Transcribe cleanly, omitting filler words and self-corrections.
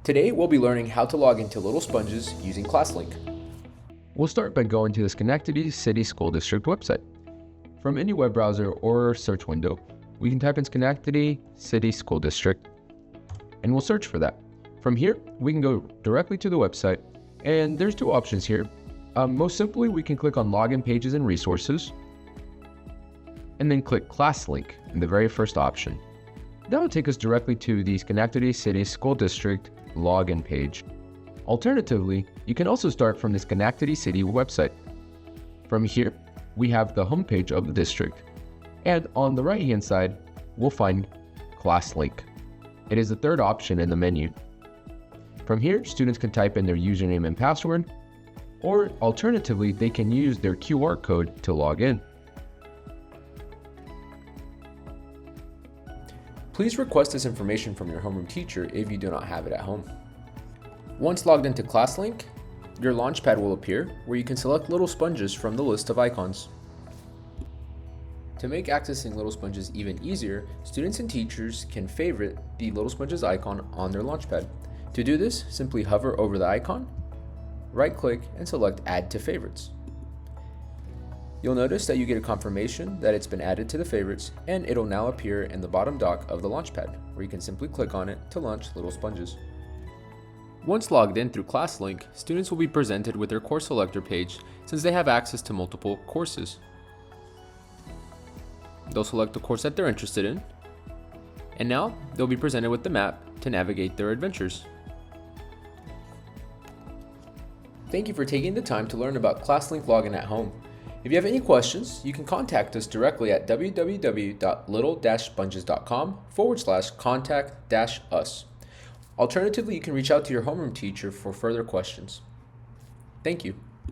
Today we'll be learning how to log into Little Sponges using ClassLink. We'll start by going to the Schenectady City School District website. From any web browser or search window, we can type in Schenectady City School District, and we'll search for that. From here, we can go directly to the website, and there's two options here. Most simply, we can click on Login Pages and Resources, and then click ClassLink in the very first option. That will take us directly to the Schenectady City School District login page. Alternatively, you can also start from the Schenectady City website. From here, we have the homepage of the district, and on the right-hand side, we'll find ClassLink. It is the third option in the menu. From here, students can type in their username and password, or alternatively, they can use their QR code to log in. Please request this information from your homeroom teacher if you do not have it at home. Once logged into ClassLink, your Launchpad will appear where you can select Little Sponges from the list of icons. To make accessing Little Sponges even easier, students and teachers can favorite the Little Sponges icon on their Launchpad. To do this, simply hover over the icon, right-click, and select Add to Favorites. You'll notice that you get a confirmation that it's been added to the favorites, and it'll now appear in the bottom dock of the Launchpad, where you can simply click on it to launch Little Sponges. Once logged in through ClassLink, students will be presented with their course selector page since they have access to multiple courses. They'll select the course that they're interested in, and now they'll be presented with the map to navigate their adventures. Thank you for taking the time to learn about ClassLink Login at Home. If you have any questions, you can contact us directly at www.little-sponges.com/contact-us. Alternatively, you can reach out to your homeroom teacher for further questions. Thank you.